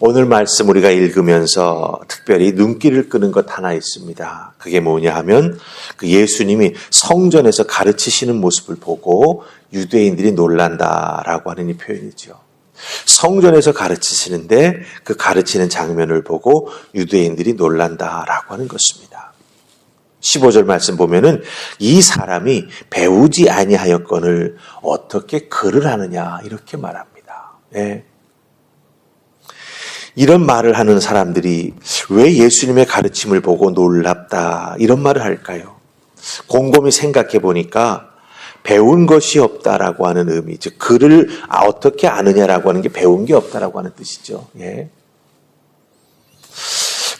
오늘 말씀 우리가 읽으면서 특별히 눈길을 끄는 것 하나 있습니다. 그게 뭐냐 하면 그 예수님이 성전에서 가르치시는 모습을 보고 유대인들이 놀란다라고 하는 이 표현이죠. 성전에서 가르치시는데 그 가르치는 장면을 보고 유대인들이 놀란다라고 하는 것입니다. 15절 말씀 보면은 이 사람이 배우지 아니하였거늘 어떻게 글을 하느냐 이렇게 말합니다. 네. 이런 말을 하는 사람들이 왜 예수님의 가르침을 보고 놀랍다 이런 말을 할까요? 곰곰이 생각해 보니까 배운 것이 없다라고 하는 의미, 즉 글을 어떻게 아느냐라고 하는 게 배운 게 없다라고 하는 뜻이죠. 예.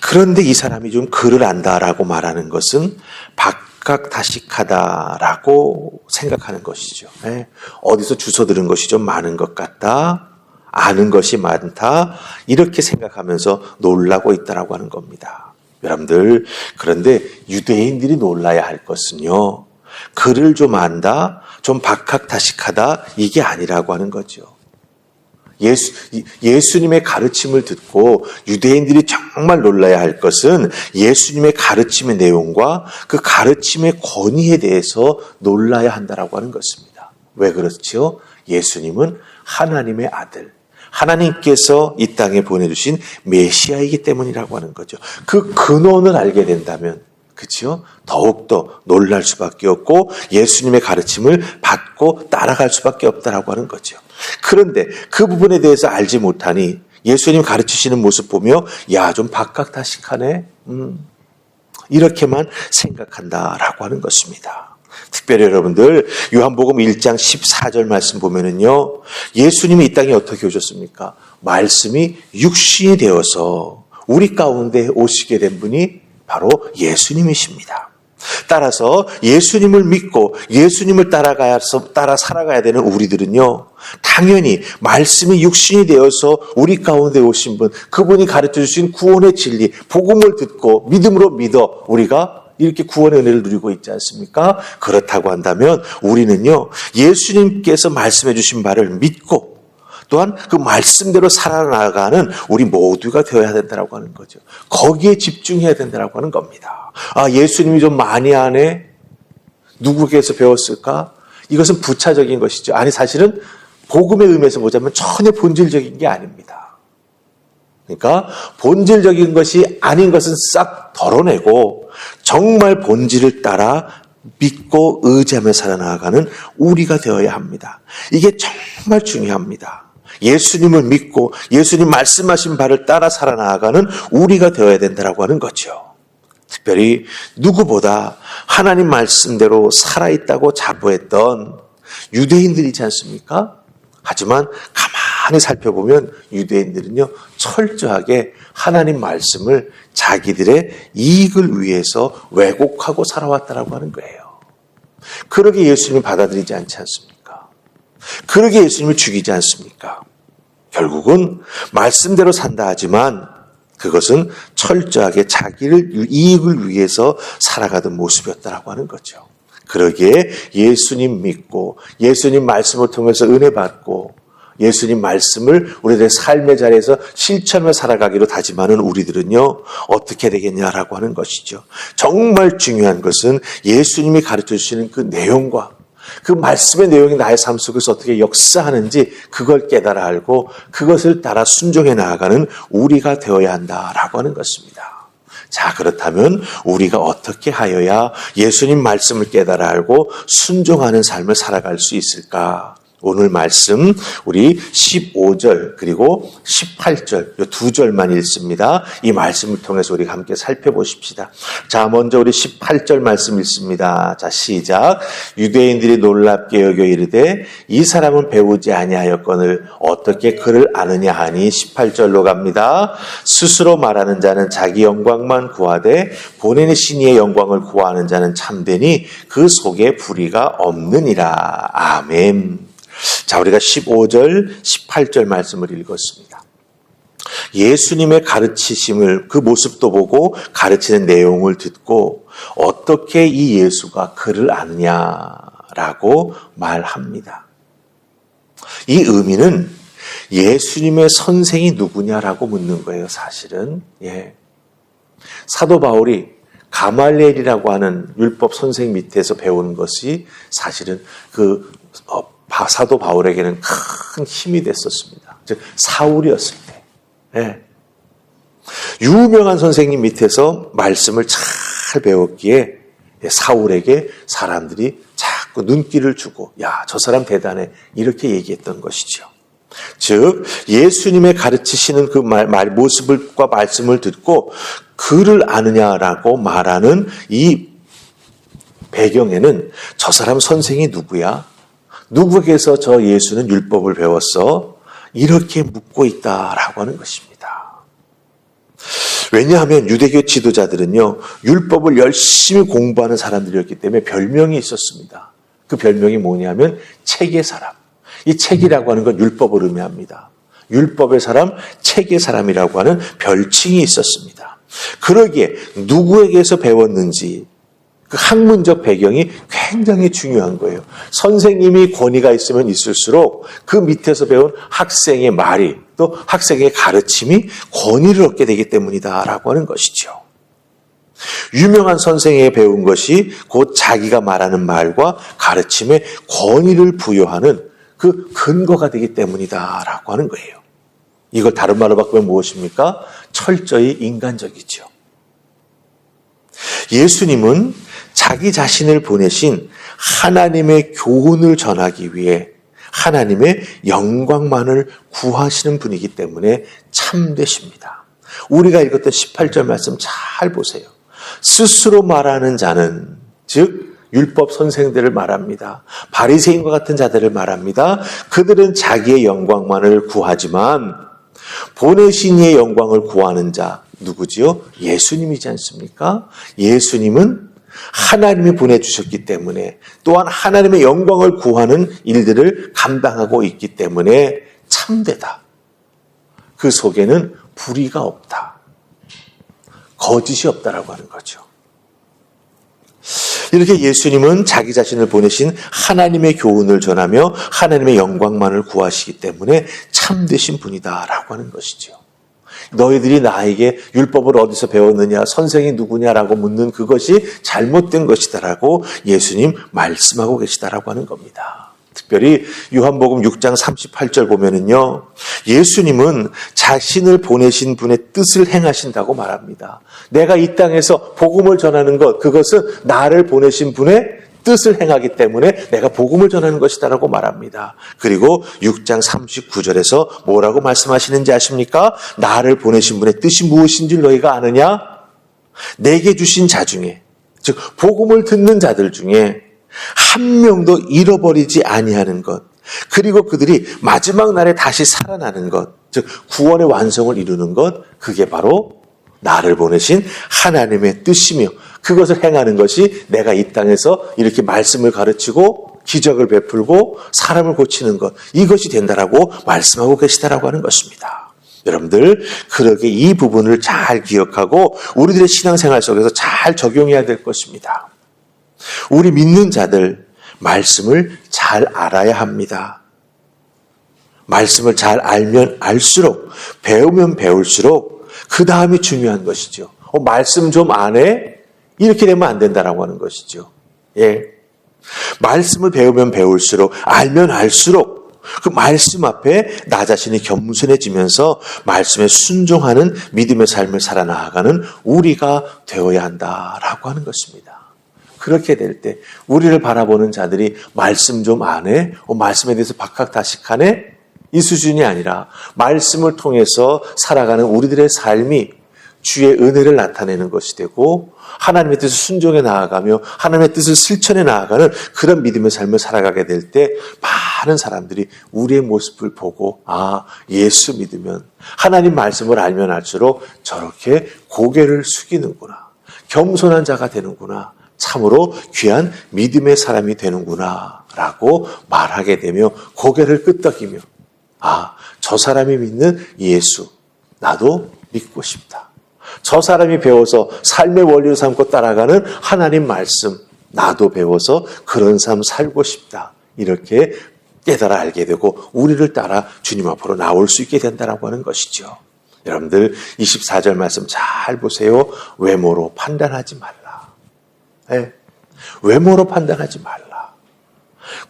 그런데 이 사람이 좀 글을 안다라고 말하는 것은 박학다식하다라고 생각하는 것이죠. 예. 어디서 주워 들은 것이 좀 많은 것 같다. 아는 것이 많다. 이렇게 생각하면서 놀라고 있다라고 하는 겁니다. 여러분들, 그런데 유대인들이 놀라야 할 것은요. 글을 좀 안다, 좀 박학다식하다 이게 아니라고 하는 거죠. 예수님의 가르침을 듣고 유대인들이 정말 놀라야 할 것은 예수님의 가르침의 내용과 그 가르침의 권위에 대해서 놀라야 한다라고 하는 것입니다. 왜 그렇지요? 예수님은 하나님의 아들, 하나님께서 이 땅에 보내주신 메시아이기 때문이라고 하는 거죠. 그 근원을 알게 된다면 그렇죠? 더욱더 놀랄 수밖에 없고 예수님의 가르침을 받고 따라갈 수밖에 없다라고 하는 거죠. 그런데 그 부분에 대해서 알지 못하니 예수님 가르치시는 모습 보며 야, 좀 박학다식하네. 이렇게만 생각한다라고 하는 것입니다. 특별히 여러분들 요한복음 1장 14절 말씀 보면은요. 예수님이 이 땅에 어떻게 오셨습니까? 말씀이 육신이 되어서 우리 가운데 오시게 된 분이 바로 예수님이십니다. 따라서 예수님을 믿고 예수님을 따라 살아가야 되는 우리들은요. 당연히 말씀이 육신이 되어서 우리 가운데 오신 분, 그분이 가르쳐 주신 구원의 진리, 복음을 듣고 믿음으로 믿어 우리가 이렇게 구원의 은혜를 누리고 있지 않습니까? 그렇다고 한다면 우리는요. 예수님께서 말씀해 주신 바를 믿고 또한 그 말씀대로 살아나가는 우리 모두가 되어야 된다고 하는 거죠. 거기에 집중해야 된다고 하는 겁니다. 아, 예수님이 좀 많이 하네? 누구에게서 배웠을까? 이것은 부차적인 것이죠. 아니, 사실은 복음의 의미에서 보자면 전혀 본질적인 게 아닙니다. 그러니까 본질적인 것이 아닌 것은 싹 덜어내고 정말 본질을 따라 믿고 의지하며 살아나가는 우리가 되어야 합니다. 이게 정말 중요합니다. 예수님을 믿고 예수님 말씀하신 바를 따라 살아나가는 우리가 되어야 된다고 하는 거죠. 특별히 누구보다 하나님 말씀대로 살아있다고 자부했던 유대인들이지 않습니까? 하지만 가만히 살펴보면 유대인들은요, 철저하게 하나님 말씀을 자기들의 이익을 위해서 왜곡하고 살아왔다라고 하는 거예요. 그러게 예수님을 받아들이지 않지 않습니까? 그러게 예수님을 죽이지 않습니까? 결국은 말씀대로 산다 하지만 그것은 철저하게 자기를 이익을 위해서 살아가던 모습이었다라고 하는 거죠. 그러기에 예수님 믿고 예수님 말씀을 통해서 은혜 받고 예수님 말씀을 우리들의 삶의 자리에서 실천하며 살아가기로 다짐하는 우리들은요. 어떻게 되겠냐라고 하는 것이죠. 정말 중요한 것은 예수님이 가르쳐 주시는 그 내용과 그 말씀의 내용이 나의 삶 속에서 어떻게 역사하는지 그걸 깨달아 알고 그것을 따라 순종해 나아가는 우리가 되어야 한다라고 하는 것입니다. 자, 그렇다면 우리가 어떻게 하여야 예수님 말씀을 깨달아 알고 순종하는 삶을 살아갈 수 있을까? 오늘 말씀 우리 15절 그리고 18절 이 두 절만 읽습니다. 이 말씀을 통해서 우리가 함께 살펴보십시다. 자, 먼저 우리 18절 말씀 읽습니다. 자, 시작. 유대인들이 놀랍게 여겨 이르되 이 사람은 배우지 아니하였거늘 어떻게 그를 아느냐 하니 18절로 갑니다. 스스로 말하는 자는 자기 영광만 구하되 본인의 신의의 영광을 구하는 자는 참되니 그 속에 불의가 없느니라. 아멘. 자, 우리가 15절, 18절 말씀을 읽었습니다. 예수님의 가르치심을 그 모습도 보고 가르치는 내용을 듣고 어떻게 이 예수가 그를 아느냐라고 말합니다. 이 의미는 예수님의 선생이 누구냐라고 묻는 거예요, 사실은. 예. 사도 바울이 가말리엘이라고 하는 율법 선생 밑에서 배운 것이 사실은 사도 바울에게는 큰 힘이 됐었습니다. 즉, 사울이었을 때. 예. 유명한 선생님 밑에서 말씀을 잘 배웠기에 사울에게 사람들이 자꾸 눈길을 주고, 야, 저 사람 대단해. 이렇게 얘기했던 것이죠. 즉, 예수님의 가르치시는 그 모습과 말씀을 듣고 그를 아느냐라고 말하는 이 배경에는 저 사람 선생이 누구야? 누구에게서 저 예수는 율법을 배웠어? 이렇게 묻고 있다라고 하는 것입니다. 왜냐하면 유대교 지도자들은요, 율법을 열심히 공부하는 사람들이었기 때문에 별명이 있었습니다. 그 별명이 뭐냐면 책의 사람. 이 책이라고 하는 건 율법을 의미합니다. 율법의 사람, 책의 사람이라고 하는 별칭이 있었습니다. 그러기에 누구에게서 배웠는지 그 학문적 배경이 굉장히 중요한 거예요. 선생님이 권위가 있으면 있을수록 그 밑에서 배운 학생의 말이 또 학생의 가르침이 권위를 얻게 되기 때문이다라고 하는 것이죠. 유명한 선생에게 배운 것이 곧 자기가 말하는 말과 가르침에 권위를 부여하는 그 근거가 되기 때문이다라고 하는 거예요. 이걸 다른 말로 바꾸면 무엇입니까? 철저히 인간적이죠. 예수님은 자기 자신을 보내신 하나님의 교훈을 전하기 위해 하나님의 영광만을 구하시는 분이기 때문에 참되십니다. 우리가 읽었던 18절 말씀 잘 보세요. 스스로 말하는 자는, 즉 율법 선생들을 말합니다. 바리새인과 같은 자들을 말합니다. 그들은 자기의 영광만을 구하지만 보내신 이의 영광을 구하는 자 누구지요? 예수님이지 않습니까? 예수님은 하나님이 보내주셨기 때문에 또한 하나님의 영광을 구하는 일들을 감당하고 있기 때문에 참되다. 그 속에는 불의가 없다. 거짓이 없다라고 하는 거죠. 이렇게 예수님은 자기 자신을 보내신 하나님의 교훈을 전하며 하나님의 영광만을 구하시기 때문에 참되신 분이다라고 하는 것이죠. 너희들이 나에게 율법을 어디서 배웠느냐, 선생이 누구냐라고 묻는 그것이 잘못된 것이다라고 예수님 말씀하고 계시다라고 하는 겁니다. 특별히 요한복음 6장 38절 보면은요, 예수님은 자신을 보내신 분의 뜻을 행하신다고 말합니다. 내가 이 땅에서 복음을 전하는 것, 그것은 나를 보내신 분의 뜻을 행하기 때문에 내가 복음을 전하는 것이다라고 말합니다. 그리고 6장 39절에서 뭐라고 말씀하시는지 아십니까? 나를 보내신 분의 뜻이 무엇인지 너희가 아느냐? 내게 주신 자 중에, 즉 복음을 듣는 자들 중에 한 명도 잃어버리지 아니하는 것, 그리고 그들이 마지막 날에 다시 살아나는 것, 즉 구원의 완성을 이루는 것, 그게 바로 나를 보내신 하나님의 뜻이며 그것을 행하는 것이 내가 이 땅에서 이렇게 말씀을 가르치고 기적을 베풀고 사람을 고치는 것, 이것이 된다라고 말씀하고 계시다라고 하는 것입니다. 여러분들, 그러게 이 부분을 잘 기억하고 우리들의 신앙생활 속에서 잘 적용해야 될 것입니다. 우리 믿는 자들 말씀을 잘 알아야 합니다. 말씀을 잘 알면 알수록, 배우면 배울수록 그 다음이 중요한 것이죠. 말씀 좀 안 해? 이렇게 되면 안 된다라고 하는 것이죠. 예. 말씀을 배우면 배울수록, 알면 알수록 그 말씀 앞에 나 자신이 겸손해지면서 말씀에 순종하는 믿음의 삶을 살아나가는 우리가 되어야 한다라고 하는 것입니다. 그렇게 될 때 우리를 바라보는 자들이 말씀 좀 안 해? 말씀에 대해서 박학다식하네? 이 수준이 아니라 말씀을 통해서 살아가는 우리들의 삶이 주의 은혜를 나타내는 것이 되고 하나님의 뜻을 순종해 나아가며 하나님의 뜻을 실천해 나아가는 그런 믿음의 삶을 살아가게 될 때 많은 사람들이 우리의 모습을 보고, 아, 예수 믿으면, 하나님 말씀을 알면 알수록 저렇게 고개를 숙이는구나, 겸손한 자가 되는구나, 참으로 귀한 믿음의 사람이 되는구나 라고 말하게 되며 고개를 끄덕이며, 아, 저 사람이 믿는 예수, 나도 믿고 싶다. 저 사람이 배워서 삶의 원리를 삼고 따라가는 하나님 말씀, 나도 배워서 그런 삶 살고 싶다. 이렇게 깨달아 알게 되고 우리를 따라 주님 앞으로 나올 수 있게 된다라고 하는 것이죠. 여러분들 24절 말씀 잘 보세요. 외모로 판단하지 말라. 네. 외모로 판단하지 말라.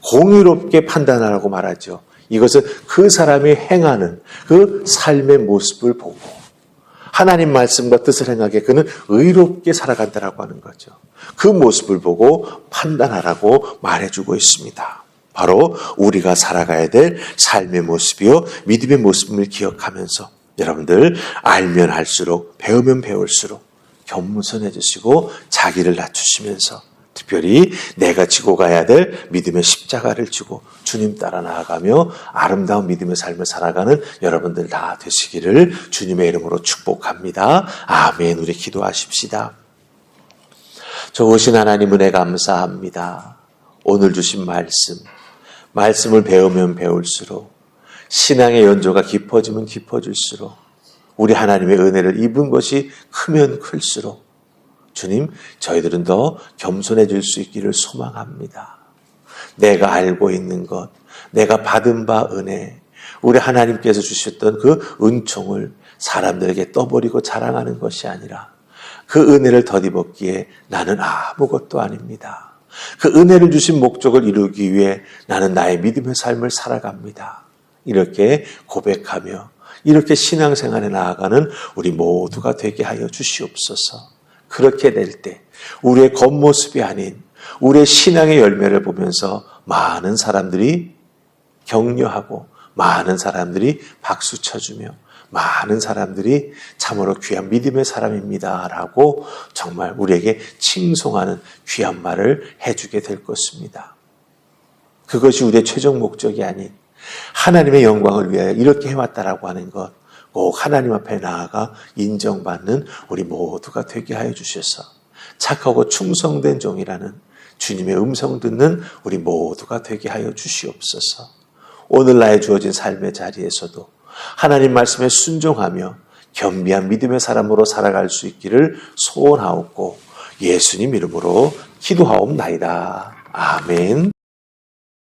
공의롭게 판단하라고 말하죠. 이것은 그 사람이 행하는 그 삶의 모습을 보고 하나님 말씀과 뜻을 행하게 그는 의롭게 살아간다라고 하는 거죠. 그 모습을 보고 판단하라고 말해주고 있습니다. 바로 우리가 살아가야 될 삶의 모습이요 믿음의 모습을 기억하면서 여러분들 알면 할수록 배우면 배울수록 겸손해지시고 자기를 낮추시면서 특별히 내가 지고 가야 될 믿음의 십자가를 지고 주님 따라 나아가며 아름다운 믿음의 삶을 살아가는 여러분들 다 되시기를 주님의 이름으로 축복합니다. 아멘. 우리 기도하십시다. 좋으신 하나님 은혜 감사합니다. 오늘 주신 말씀을 배우면 배울수록 신앙의 연조가 깊어지면 깊어질수록 우리 하나님의 은혜를 입은 것이 크면 클수록 주님, 저희들은 더 겸손해질 수 있기를 소망합니다. 내가 알고 있는 것, 내가 받은 바 은혜, 우리 하나님께서 주셨던 그 은총을 사람들에게 떠버리고 자랑하는 것이 아니라 그 은혜를 덧입었기에 나는 아무것도 아닙니다. 그 은혜를 주신 목적을 이루기 위해 나는 나의 믿음의 삶을 살아갑니다. 이렇게 고백하며 이렇게 신앙생활에 나아가는 우리 모두가 되게 하여 주시옵소서. 그렇게 될 때 우리의 겉모습이 아닌 우리의 신앙의 열매를 보면서 많은 사람들이 격려하고 많은 사람들이 박수 쳐주며 많은 사람들이 참으로 귀한 믿음의 사람입니다 라고 정말 우리에게 칭송하는 귀한 말을 해주게 될 것입니다. 그것이 우리의 최종 목적이 아닌 하나님의 영광을 위하여 이렇게 해왔다라고 하는 것 꼭 하나님 앞에 나아가 인정받는 우리 모두가 되게 하여 주셔서 착하고 충성된 종이라는 주님의 음성 듣는 우리 모두가 되게 하여 주시옵소서. 오늘 나의 주어진 삶의 자리에서도 하나님 말씀에 순종하며 겸비한 믿음의 사람으로 살아갈 수 있기를 소원하옵고 예수님 이름으로 기도하옵나이다. 아멘.